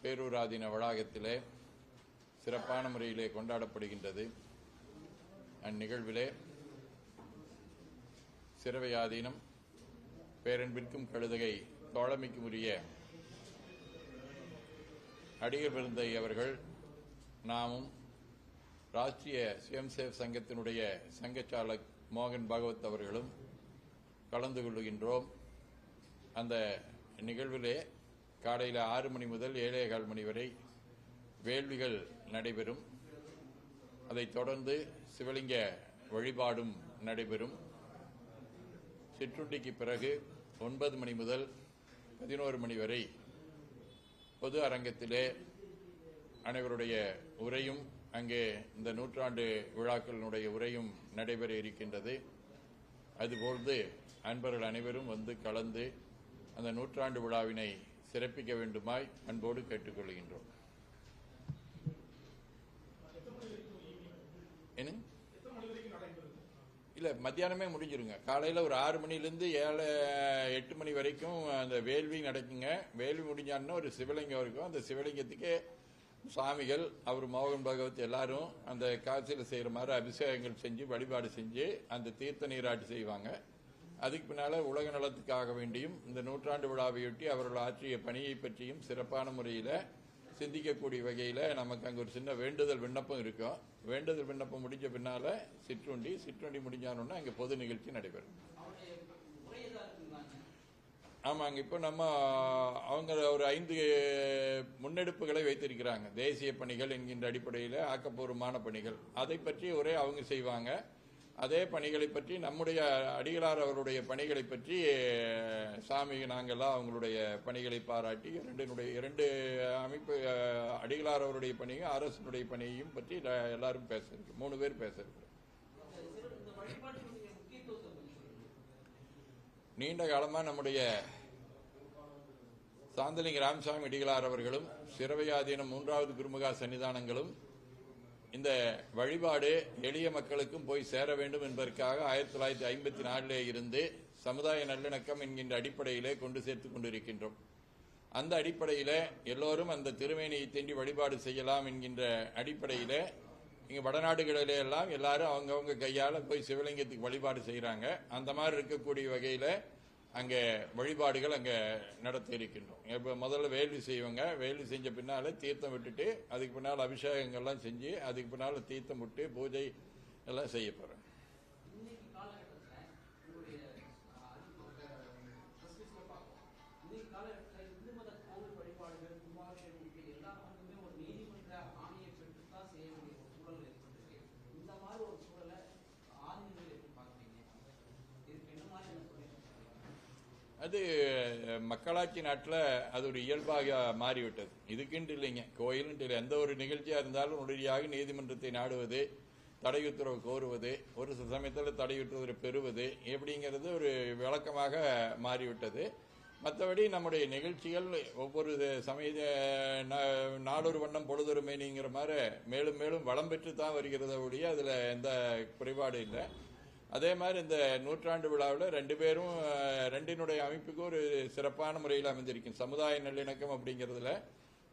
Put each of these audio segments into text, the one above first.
பேரூராதீன வளாகத்திலே சிறப்பான முறையிலே கொண்டாடப்படுகின்றது. அந்நிகழ்விலே சிரவையாதீனம் பேரன்பிற்கும் கழுதகை தோழமைக்கும் உரிய அடிகள் விருந்தை அவர்கள் நாமும் ராஷ்டிரிய சுயம்சேவ் சங்கத்தினுடைய சங்கச்சாலக் மோகன் பாகவத் அவர்களும் கலந்து கொள்கின்றோம். அந்த நிகழ்விலே காலையில் 6 மணி முதல் 7:15 மணி வரை வேள்விகள் நடைபெறும். அதைத் தொடர்ந்து சிவலிங்க வழிபாடும் நடைபெறும். சிற்றுண்டிக்கு பிறகு 9 மணி முதல் 11 மணி வரை பொது அரங்கத்திலே அனைவருடைய உரையும் அங்கே இந்த நூற்றாண்டு விழாக்களினுடைய உரையும் நடைபெற இருக்கின்றது. அதுபோன்று அன்பர்கள் அனைவரும் வந்து கலந்து அந்த நூற்றாண்டு விழாவினை சிறப்பிக்க வேண்டுமாய் அன்போடு கேட்டுக்கொள்கின்றோம். இல்ல, மத்தியானமே முடிஞ்சிருங்க. காலையில் ஒரு 6 மணிலிருந்து 7-8 மணி வரைக்கும் அந்த வேள்வி நடக்குங்க. வேள்வி முடிஞ்சான்னா ஒரு சிவலிங்கம் இருக்கும். அந்த சிவலிங்கத்துக்கு சுவாமிகள் அவர் மோகன் பகவத் எல்லாரும் அந்த காட்சியில் செய்கிற மாதிரி அபிஷேகங்கள் செஞ்சு வழிபாடு செஞ்சு அந்த தீர்த்த நீராட்டு செய்வாங்க. அதுக்கு பின்னால உலக நலத்துக்காக வேண்டியும் இந்த நூற்றாண்டு விழாவையொட்டி அவர்கள் ஆற்றிய பணியை பற்றியும் சிறப்பான முறையில் சிந்திக்கக்கூடிய வகையில் நமக்கு அங்கே ஒரு சின்ன வேண்டுதல் விண்ணப்பம் இருக்கும். வேண்டுதல் விண்ணப்பம் முடிஞ்ச பின்னால சிற்றுண்டி முடிஞ்சானோன்னா அங்கே பொது நிகழ்ச்சி நடைபெறும். ஆமாங்க, இப்போ நம்ம அவங்க ஒரு 5 முன்னெடுப்புகளை வைத்திருக்கிறாங்க. தேசிய பணிகள் என்கின்ற அடிப்படையில் ஆக்கப்பூர்வமான பணிகள், அதை பற்றி உரை அவங்க செய்வாங்க. அதே பணிகளை பற்றி நம்முடைய அடிகளார் அவருடைய பணிகளை பற்றி சாமி நாங்கள்லாம் அவங்களுடைய பணிகளை பாராட்டி 2 அமைப்பு அடிகளார் அவருடைய பணியும் அரசனுடைய பணியையும் பற்றி எல்லாரும் பேசுறோம். 3 பேர் பேசுறோம். நீண்ட காலமா நம்முடைய சாந்தலிங்க ராமசாமி அடிகளார் அவர்களும் சிரவையாதீனம் 3வது குருமுகா சன்னிதானங்களும் இந்த வழிபாடு எளிய மக்களுக்கும் போய் சேர வேண்டும் என்பதற்காக 1954 இருந்து சமுதாய நல்லிணக்கம் என்கின்ற அடிப்படையிலே கொண்டு சேர்த்துக் கொண்டிருக்கின்றோம். அந்த அடிப்படையிலே எல்லோரும் அந்த திருமேனியை தேண்டி வழிபாடு செய்யலாம் என்கின்ற அடிப்படையிலே இங்க வடநாடுகளிலே எல்லாம் எல்லாரும் அவங்கவுங்க கையால போய் சிவலிங்கத்துக்கு வழிபாடு செய்யறாங்க. அந்த மாதிரி இருக்கக்கூடிய வகையில அங்கே வழிபாடுகள் அங்கே நடத்தி இருக்கின்றோம். இப்போ முதல்ல வேள்வி செய்வாங்க. வேள்வி செஞ்ச பின்னால தீர்த்தம் விட்டுட்டு அதுக்கு பின்னால் அபிஷேகங்கள்லாம் செஞ்சு அதுக்கு பின்னால் தீர்த்தம் விட்டு பூஜை எல்லாம் செய்ய போறோம். அது மக்களாட்சி நாட்டில் அது ஒரு இயல்பாக மாறிவிட்டது. இதுக்குன்ட்டு இல்லைங்க, கோயிலுன்ட்டு இல்லை. எந்த ஒரு நிகழ்ச்சியா இருந்தாலும் உடனடியாக நீதிமன்றத்தை நாடுவது, தடை உத்தரவு கோருவது, ஒரு சமயத்தில் தடை உத்தரவு பெறுவது எப்படிங்கிறது ஒரு விளக்கமாக மாறிவிட்டது. மற்றபடி நம்முடைய நிகழ்ச்சிகள் ஒவ்வொரு சமய நாளொரு வண்ணம் பொழுதொரு மேனிங்கிற மாதிரி மேலும் மேலும் வளம் பெற்று தான் வருகிறத ஒழிய அதில் எந்த குறைபாடு இல்லை. அதே மாதிரி இந்த நூற்றாண்டு விழாவில் 2 பேரும் 2னுடைய அமைப்புக்கு ஒரு சிறப்பான முறையில் அமைந்திருக்கும். சமுதாய நல்லிணக்கம் அப்படிங்கிறதுல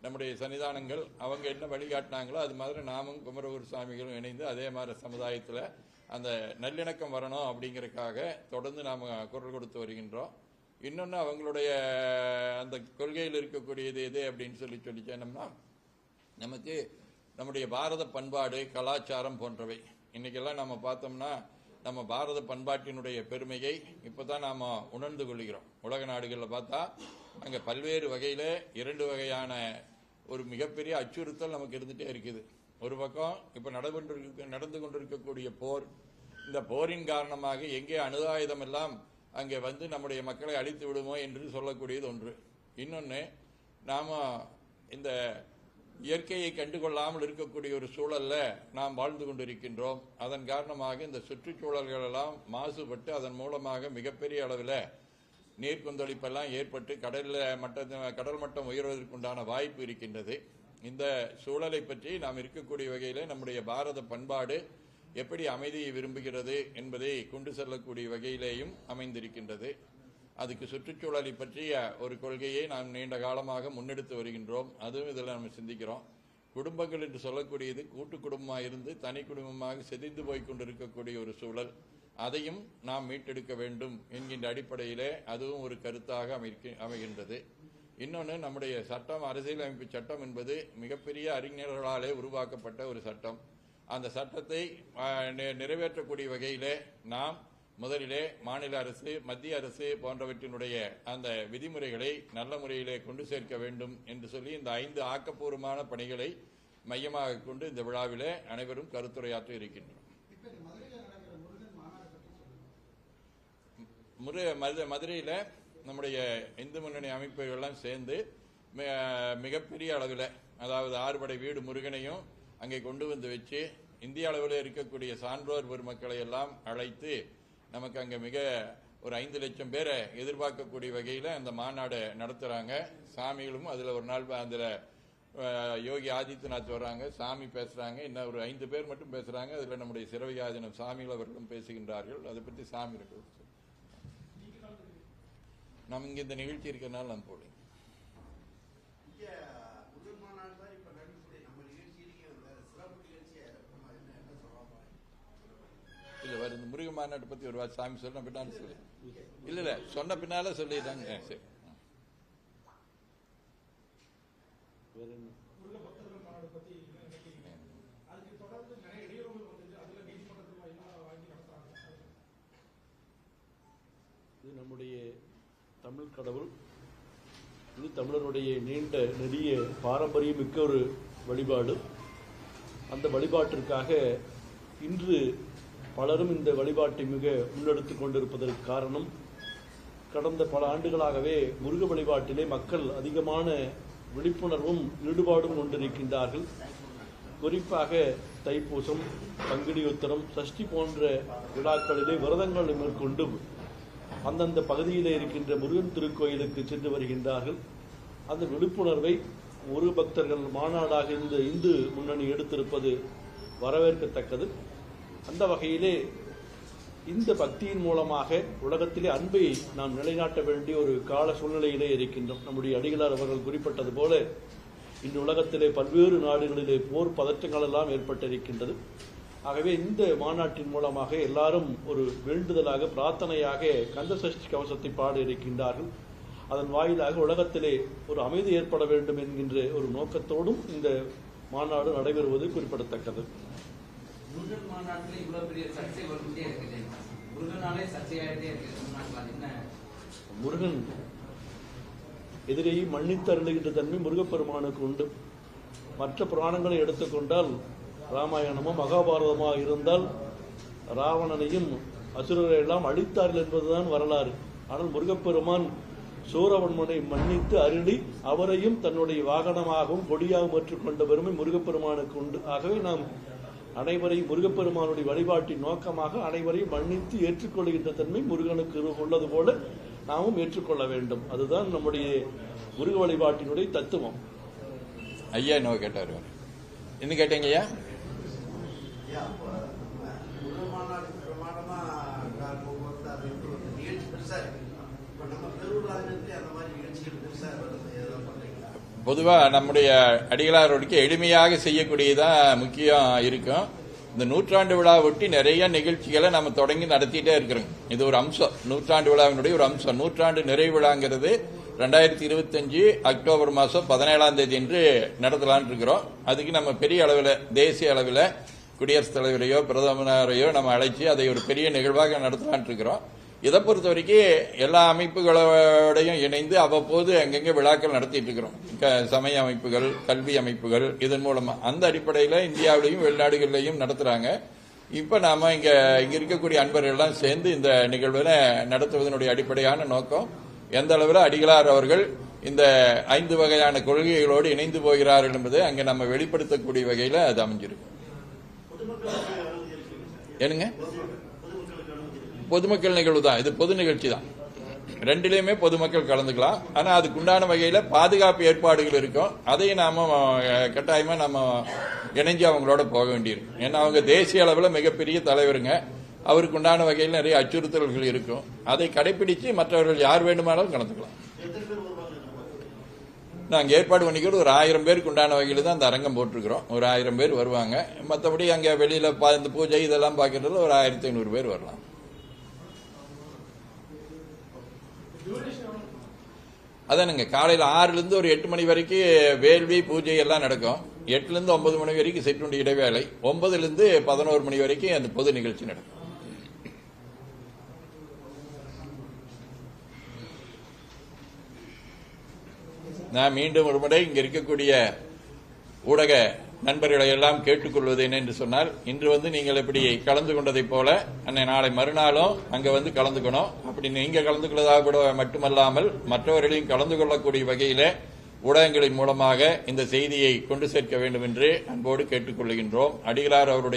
நம்முடைய சன்னிதானங்கள் அவங்க என்ன வழிகாட்டினாங்களோ அது மாதிரி நாமும் குமரகுரு சுவாமிகளும் இணைந்து அதே மாதிரி சமுதாயத்தில் அந்த நல்லிணக்கம் வரணும் அப்படிங்கறதுக்காக தொடர்ந்து நாம் குரல் கொடுத்து வருகின்றோம். இன்னொன்று அவங்களுடைய அந்த கொள்கையில் இருக்கக்கூடியது எது அப்படின்னு சொல்லி சொன்னோம்னா நமக்கு நம்முடைய பாரத பண்பாடு கலாச்சாரம் போன்றவை இன்னைக்கெல்லாம் நம்ம பார்த்தோம்னா நம்ம பாரத பண்பாட்டினுடைய பெருமையை இப்பதான் நாம உணர்ந்து கொள்கிறோம். உலக நாடுகளில் பார்த்தா அங்க பல்வேறு வகையில 2 வகையான ஒரு மிகப்பெரிய அச்சுறுத்தல் நமக்கு இருந்துட்டே இருக்குது. ஒரு பக்கம் இப்ப நடந்து கொண்டிருக்கக்கூடிய போர், இந்த போரின் காரணமாக எங்கே அணு ஆயுதம் எல்லாம் அங்கே வந்து நம்முடைய மக்களை அழித்து விடுமோ என்று சொல்லக்கூடியது ஒன்று. இன்னொன்னு, நாம இந்த இயற்கையை கண்டுகொள்ளாமல் இருக்கக்கூடிய ஒரு சூழல்ல நாம் வாழ்ந்து கொண்டிருக்கின்றோம். அதன் காரணமாக இந்த சுற்றுச்சூழல்கள் எல்லாம் மாசுபட்டு அதன் மூலமாக மிகப்பெரிய அளவில் நீர் கொந்தளிப்பெல்லாம் ஏற்பட்டு கடல் மட்டம் உயர்வதற்குண்டான வாய்ப்பு இருக்கின்றது. இந்த சூழலை பற்றி நாம் இருக்கக்கூடிய வகையில் நம்முடைய பாரத பண்பாடு எப்படி அமைதியை விரும்புகிறது என்பதை கொண்டு செல்லக்கூடிய வகையிலேயும் அமைந்திருக்கின்றது. அதுக்கு சுற்றுச்சூழலை பற்றிய ஒரு கொள்கையை நாம் நீண்ட காலமாக முன்னெடுத்து வருகின்றோம். அதுவும் இதில் நம்ம சிந்திக்கிறோம். குடும்பங்கள் என்று சொல்லக்கூடியது கூட்டு குடும்பமாக இருந்து தனி குடும்பமாக சிதைந்து போய் கொண்டிருக்கக்கூடிய ஒரு சூழல், அதையும் நாம் மீட்டெடுக்க வேண்டும் என்கின்ற அடிப்படையிலே அதுவும் ஒரு கருத்தாக அமைகின்றது. இன்னொன்று, நம்முடைய சட்டம், அரசியலமைப்பு சட்டம் என்பது மிகப்பெரிய அறிஞர்களாலே உருவாக்கப்பட்ட ஒரு சட்டம். அந்த சட்டத்தை நிறைவேற்றக்கூடிய வகையிலே நாம் முதலிலே மாநில அரசு, மத்திய அரசு போன்றவற்றினுடைய அந்த விதிமுறைகளை நல்ல முறையிலே கொண்டு சேர்க்க வேண்டும் என்று சொல்லி இந்த 5 ஆக்கப்பூர்வமான பணிகளை மையமாக கொண்டு இந்த விழாவிலே அனைவரும் கருத்துரையாற்ற இருக்கின்றோம். மதுரையில் நம்முடைய இந்து முன்னணி அமைப்புகள்லாம் சேர்ந்து மிகப்பெரிய அளவில், அதாவது 6 படை வீடு முருகனையும் அங்கே கொண்டு வந்து வச்சு இந்திய அளவில் இருக்கக்கூடிய சான்றோர் பெருமக்களை எல்லாம் அழைத்து நமக்கு அங்கே மிக ஒரு 5 லட்சம் பேரை எதிர்பார்க்கக்கூடிய வகையில் அந்த மாநாடு நடத்துகிறாங்க. சாமிகளும் அதில் ஒரு நாள் அதில் யோகி ஆதித்யநாத் வர்றாங்க, சாமி பேசுகிறாங்க, இன்னும் ஒரு 5 பேர் மட்டும் பேசுகிறாங்க. அதில் நம்முடைய சிறவையாதனம் சாமிகள் அவர்களும் பேசுகின்றார்கள். அதை பற்றி சாமி நம்ம இங்கே இந்த நிகழ்ச்சி இருக்கிறதுனால நம்ம போடுங்க. இல்ல வேற இந்த முருக மாநாட்டை பத்தி ஒரு வார்த்தை சாமி சொன்ன பின்னால சொல்லு. இல்ல சொன்ன பின்னால சொல்லிட்டாங்க. சரி, இது நம்முடைய தமிழ் கடவுள், இது தமிழருடைய நீண்ட நெடிய பாரம்பரியம் மிக்க ஒரு வழிபாடு. அந்த வழிபாட்டிற்காக இன்று பலரும் இந்த வழிபாட்டை மிக முன்னெடுத்து கொண்டிருப்பதற்கு காரணம், கடந்த பல ஆண்டுகளாகவே முருக வழிபாட்டிலே மக்கள் அதிகமான விழிப்புணர்வும் ஈடுபாடும் கொண்டிருக்கின்றார்கள். குறிப்பாக தைப்பூசம், பங்குனி உத்திரம், சஷ்டி போன்ற விழாக்களிலே விரதங்களை மேற்கொண்டு அந்தந்த பகுதியிலே இருக்கின்ற முருகன் திருக்கோயிலுக்கு சென்று வருகின்றார்கள். அந்த விழிப்புணர்வை முருக பக்தர்கள் மாநாடாக இந்த இந்து முன்னணி எடுத்திருப்பது வரவேற்கத்தக்கது. அந்த வகையிலே இந்த பக்தியின் மூலமாக உலகத்திலே அன்பை நாம் நிலைநாட்ட வேண்டிய ஒரு கால சூழ்நிலையிலே இருக்கின்றோம். நம்முடைய அடிகளார் அவர்கள் குறிப்பிட்டது போல இன்று உலகத்திலே பல்வேறு நாடுகளிலே போர் பதற்றங்கள் எல்லாம் ஏற்பட்டிருக்கின்றது. ஆகவே இந்த மாநாட்டின் மூலமாக எல்லாரும் ஒரு வேண்டுதலாக, பிரார்த்தனையாக கந்த சஷ்டி கவசத்தை பாட இருக்கின்றார்கள். அதன் வாயிலாக உலகத்திலே ஒரு அமைதி ஏற்பட வேண்டும் என்கின்ற ஒரு நோக்கத்தோடும் இந்த மாநாடு நடைபெறுவது குறிப்பிடத்தக்கது. முருகன் மாநாட்டில் இவ்வளவு பெரிய சர்ச்சை வந்துட்டே இருக்குது. முருகனாலே சர்ச்சையாயிட்டே இருக்கு. முருகன் எதிரையை மன்னித்து அருளுகின்ற தன்மை முருகப்பெருமானுக்கு உண்டு. மற்ற புராணங்களை எடுத்துக்கொண்டால் ராமாயணமோ மகாபாரதமோ இருந்தால் ராவணனையும் அசுரரை எல்லாம் அழித்தார்கள் என்பதுதான் வரலாறு. ஆனால் முருகப்பெருமான் சூரவன்மனை மன்னித்து அருளி அவரையும் தன்னுடைய வாகனமாகவும் கொடியாகவும் ஏற்றுக்கொண்ட பெருமை முருகப்பெருமானுக்கு உண்டு. ஆகவே நாம் அனைவரையும் முருகப்பெருமானுடைய வழிபாட்டின் நோக்கமாக அனைவரையும் மன்னித்து ஏற்றுக்கொள்கின்ற தன்மை முருகனுக்கு உள்ளது போல நாமும் ஏற்றுக்கொள்ள வேண்டும். அதுதான் நம்முடைய முருக வழிபாட்டினுடைய தத்துவம். ஐயா என்ன கேட்டார்? என்ன கேட்டீங்க ஐயா? பொதுவா நம்முடைய அடிகளாரோடுக்கு எளிமையாக செய்யக்கூடியதான் முக்கியம் இருக்கும். இந்த 100ஆண்டு விழா ஒட்டி நிறைய நிகழ்ச்சிகளை நம்ம தொடங்கி நடத்திட்டே இருக்கிறோம். இது ஒரு அம்சம், 100ஆண்டு விழாவினுடைய ஒரு அம்சம். 100ஆண்டு நிறைவு விழாங்கிறது 2025 அக்டோபர் மாதம் 17ஆம் தேதி என்று நடத்தலான் இருக்கிறோம். அதுக்கு நம்ம பெரிய அளவில், தேசிய அளவில் குடியரசுத் தலைவரையோ பிரதமரையோ நம்ம அழைச்சி அதை ஒரு பெரிய நிகழ்வாக நடத்தலான் இருக்கிறோம். இதை பொறுத்த வரைக்கும் எல்லா அமைப்புகளோடையும் இணைந்து அவ்வப்போது அங்கங்கே விழாக்கள் நடத்திட்டு இருக்கிறோம். சமய அமைப்புகள், கல்வி அமைப்புகள், இதன் மூலமா அந்த அடிப்படையில் இந்தியாவிலையும் வெளிநாடுகளிலையும் நடத்துறாங்க. இப்ப நாம இங்க இருக்கக்கூடிய அன்பர்கள் எல்லாம் சேர்ந்து இந்த நிகழ்வுகளை நடத்துவதனுடைய அடிப்படையான நோக்கம் எந்த அளவில் அடிகளார் அவர்கள் இந்த 5 வகையான கொள்கைகளோடு இணைந்து போகிறார்கள் என்பதை அங்க நம்ம வெளிப்படுத்தக்கூடிய வகையில அது அமைஞ்சிருக்கு. என்னங்க, பொதுமக்கள் நிகழ்வு தான் இது, பொது நிகழ்ச்சி தான். ரெண்டிலையுமே பொதுமக்கள் கலந்துக்கலாம். ஆனா அதுக்குண்டான வகையில பாதுகாப்பு ஏற்பாடுகள் இருக்கும். அதையும் நாம கட்டாயமா நம்ம இணைஞ்சு அவங்களோட போக வேண்டியிருக்கு. ஏன்னா அவங்க தேசிய அளவில் மிகப்பெரிய தலைவருங்க. அவருக்கு உண்டான வகையில் நிறைய அச்சுறுத்தல்கள் இருக்கும். அதை கடைபிடிச்சு மற்றவர்கள் யார் வேண்டுமானாலும் கலந்துக்கலாம். நாங்கள் ஏற்பாடு பண்ணிக்கிறது ஒரு 1000 பேருக்கு உண்டான வகையில் தான் அந்த அரங்கம் போட்டிருக்கிறோம். ஒரு 1000 பேர் வருவாங்க. மற்றபடி அங்கே வெளியில் இந்த பூஜை இதெல்லாம் பார்க்கறதுல ஒரு 1500 பேர் வரலாம். அதானுங்க, காலையில் 6லேருந்து ஒரு 8 மணி வரைக்கும் வேள்வி பூஜை எல்லாம் நடக்கும். 8லேருந்து 9 மணி வரைக்கும் சிற்றுண்டி இடைவேளை. 9லேருந்து 11 மணி வரைக்கும் அந்த பொது நிகழ்ச்சி நடக்கும். நான் மீண்டும் ஒரு முறை இங்க இருக்கக்கூடிய ஊடக நண்பர்களை எல்லாம் கேட்டுக்கொள்வது என்ன என்று சொன்னால், இன்று நீங்கள் எப்படி கலந்து கொண்டதை போல நாளை மறுநாளும் அங்க கலந்துக்கணும். அப்படி நீங்க கலந்து கொள்ளதாக மட்டுமல்லாமல் மற்றவர்களையும் கலந்து கொள்ளக்கூடிய வகையில ஊடகங்களின் மூலமாக இந்த செய்தியை கொண்டு சேர்க்க வேண்டும் என்று அன்போடு கேட்டுக்கொள்கின்றோம். அடிகளார் அவருடைய